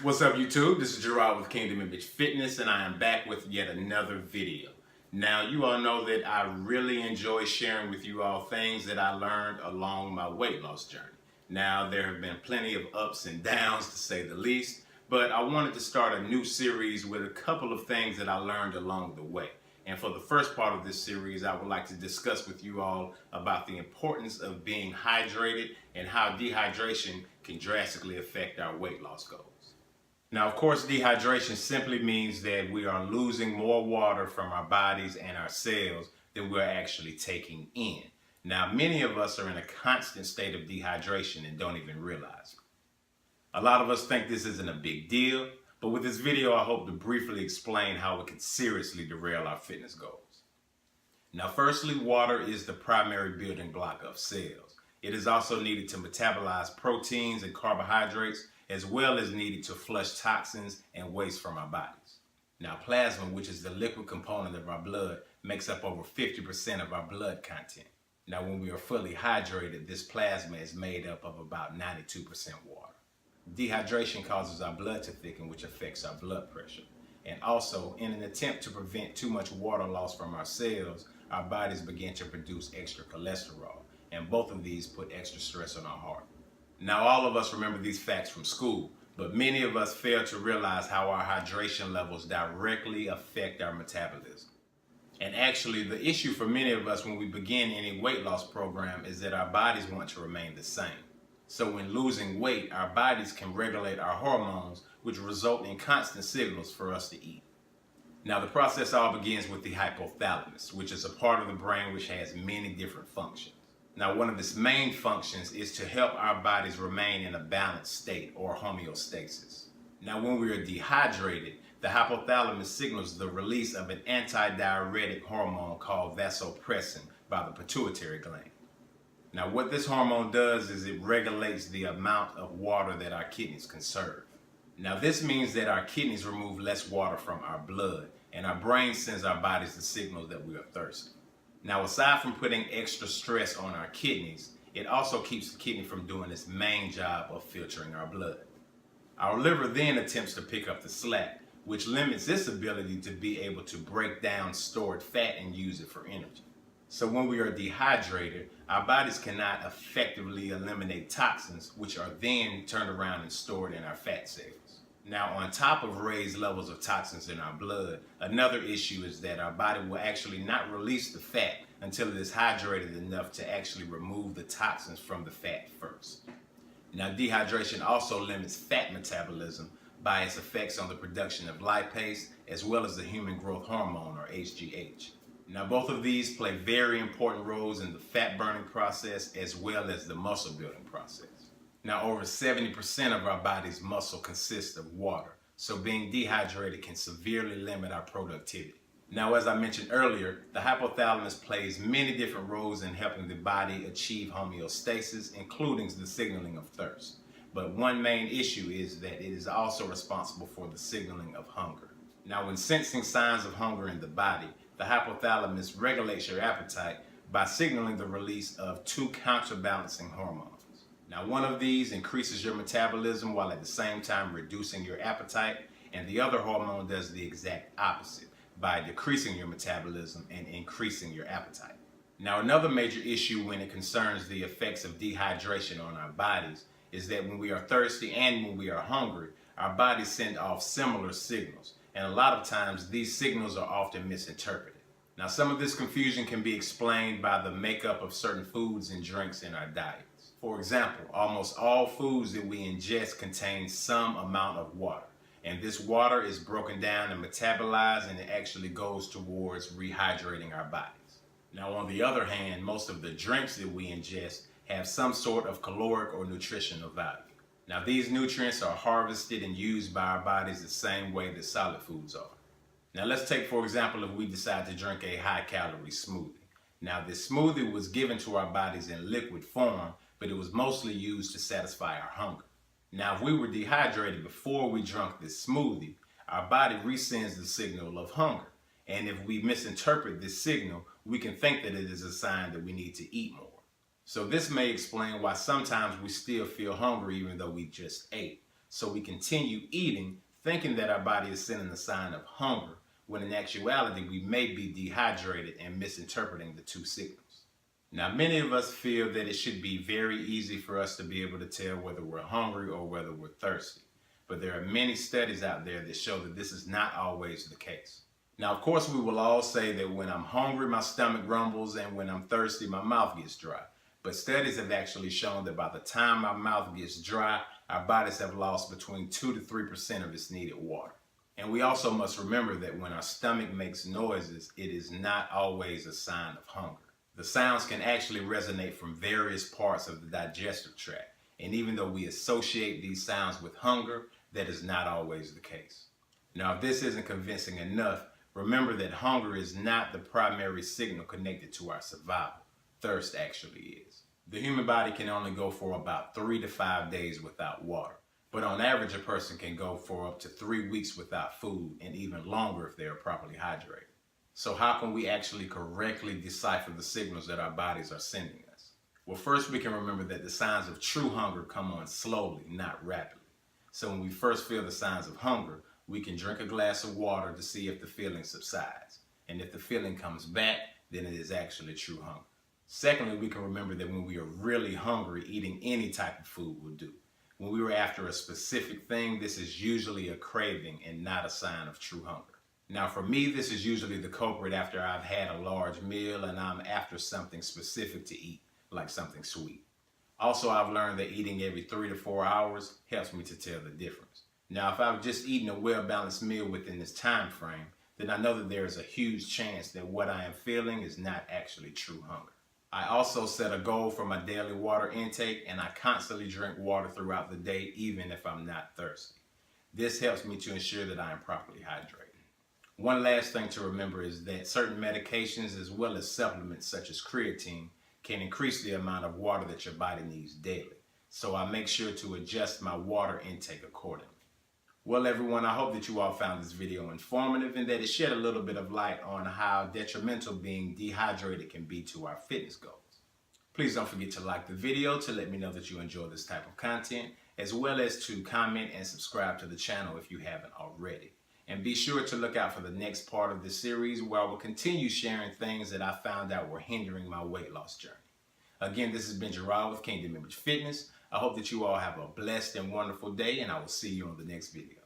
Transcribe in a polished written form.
What's up, YouTube? This is Gerard with Kingdom Image Fitness, and I am back with yet another video. Now, you all know that I really enjoy sharing with you all things that I learned along my weight loss journey. Now, there have been plenty of ups and downs, to say the least, but I wanted to start a new series with a couple of things that I learned along the way. And for the first part of this series, I would like to discuss with you all about the importance of being hydrated and how dehydration can drastically affect our weight loss goals. Now, of course, dehydration simply means that we are losing more water from our bodies and our cells than we're actually taking in. Now, many of us are in a constant state of dehydration and don't even realize it. A lot of us think this isn't a big deal, but with this video, I hope to briefly explain how it can seriously derail our fitness goals. Now, firstly, water is the primary building block of cells. It is also needed to metabolize proteins and carbohydrates, as well as needed to flush toxins and waste from our bodies. Now, plasma, which is the liquid component of our blood, makes up over 50% of our blood content. Now, when we are fully hydrated, this plasma is made up of about 92% water. Dehydration causes our blood to thicken, which affects our blood pressure. And also, in an attempt to prevent too much water loss from our cells, our bodies begin to produce extra cholesterol, and both of these put extra stress on our heart. Now, all of us remember these facts from school, but many of us fail to realize how our hydration levels directly affect our metabolism. And actually, the issue for many of us when we begin any weight loss program is that our bodies want to remain the same. So when losing weight, our bodies can regulate our hormones, which result in constant signals for us to eat. Now, the process all begins with the hypothalamus, which is a part of the brain which has many different functions. Now, one of its main functions is to help our bodies remain in a balanced state, or homeostasis. Now, when we are dehydrated, the hypothalamus signals the release of an antidiuretic hormone called vasopressin by the pituitary gland. Now, what this hormone does is it regulates the amount of water that our kidneys conserve. Now, this means that our kidneys remove less water from our blood, and our brain sends our bodies the signal that we are thirsty. Now, aside from putting extra stress on our kidneys, it also keeps the kidney from doing its main job of filtering our blood. Our liver then attempts to pick up the slack, which limits its ability to be able to break down stored fat and use it for energy. So when we are dehydrated, our bodies cannot effectively eliminate toxins, which are then turned around and stored in our fat cells. Now, on top of raised levels of toxins in our blood, another issue is that our body will actually not release the fat until it is hydrated enough to actually remove the toxins from the fat first. Now, dehydration also limits fat metabolism by its effects on the production of lipase, as well as the human growth hormone, or HGH. Now, both of these play very important roles in the fat burning process as well as the muscle building process. Now, over 70% of our body's muscle consists of water, so being dehydrated can severely limit our productivity. Now, as I mentioned earlier, the hypothalamus plays many different roles in helping the body achieve homeostasis, including the signaling of thirst. But one main issue is that it is also responsible for the signaling of hunger. Now, when sensing signs of hunger in the body, the hypothalamus regulates your appetite by signaling the release of two counterbalancing hormones. Now, one of these increases your metabolism while at the same time reducing your appetite, and the other hormone does the exact opposite by decreasing your metabolism and increasing your appetite. Now, another major issue when it concerns the effects of dehydration on our bodies is that when we are thirsty and when we are hungry, our bodies send off similar signals, and a lot of times these signals are often misinterpreted. Now, some of this confusion can be explained by the makeup of certain foods and drinks in our diet. For example, almost all foods that we ingest contain some amount of water, and this water is broken down and metabolized, and it actually goes towards rehydrating our bodies. Now, on the other hand, most of the drinks that we ingest have some sort of caloric or nutritional value. Now, these nutrients are harvested and used by our bodies the same way that solid foods are. Now, let's take, for example, if we decide to drink a high-calorie smoothie. Now, this smoothie was given to our bodies in liquid form, but it was mostly used to satisfy our hunger. Now, if we were dehydrated before we drank this smoothie, our body resends the signal of hunger. And if we misinterpret this signal, we can think that it is a sign that we need to eat more. So this may explain why sometimes we still feel hungry even though we just ate. So we continue eating, thinking that our body is sending a sign of hunger, when in actuality we may be dehydrated and misinterpreting the two signals. Now, many of us feel that it should be very easy for us to be able to tell whether we're hungry or whether we're thirsty. But there are many studies out there that show that this is not always the case. Now, of course, we will all say that when I'm hungry, my stomach rumbles, and when I'm thirsty, my mouth gets dry. But studies have actually shown that by the time our mouth gets dry, our bodies have lost between 2 to 3% of its needed water. And we also must remember that when our stomach makes noises, it is not always a sign of hunger. The sounds can actually resonate from various parts of the digestive tract. And even though we associate these sounds with hunger, that is not always the case. Now, if this isn't convincing enough, remember that hunger is not the primary signal connected to our survival. Thirst actually is. The human body can only go for about 3 to 5 days without water. But on average, a person can go for up to 3 weeks without food, and even longer if they are properly hydrated. So how can we actually correctly decipher the signals that our bodies are sending us? Well, first we can remember that the signs of true hunger come on slowly, not rapidly. So when we first feel the signs of hunger, we can drink a glass of water to see if the feeling subsides. And if the feeling comes back, then it is actually true hunger. Secondly, we can remember that when we are really hungry, eating any type of food will do. When we are after a specific thing, this is usually a craving and not a sign of true hunger. Now, for me, this is usually the culprit after I've had a large meal and I'm after something specific to eat, like something sweet. Also, I've learned that eating every 3 to 4 hours helps me to tell the difference. Now, if I've just eaten a well-balanced meal within this time frame, then I know that there is a huge chance that what I am feeling is not actually true hunger. I also set a goal for my daily water intake, and I constantly drink water throughout the day, even if I'm not thirsty. This helps me to ensure that I am properly hydrated. One last thing to remember is that certain medications as well as supplements such as creatine can increase the amount of water that your body needs daily. So I make sure to adjust my water intake accordingly. Well, everyone, I hope that you all found this video informative and that it shed a little bit of light on how detrimental being dehydrated can be to our fitness goals. Please don't forget to like the video to let me know that you enjoy this type of content, as well as to comment and subscribe to the channel if you haven't already. And be sure to look out for the next part of this series where I will continue sharing things that I found out were hindering my weight loss journey. Again, this has been Gerard with Kingdom Image Fitness. I hope that you all have a blessed and wonderful day, and I will see you on the next video.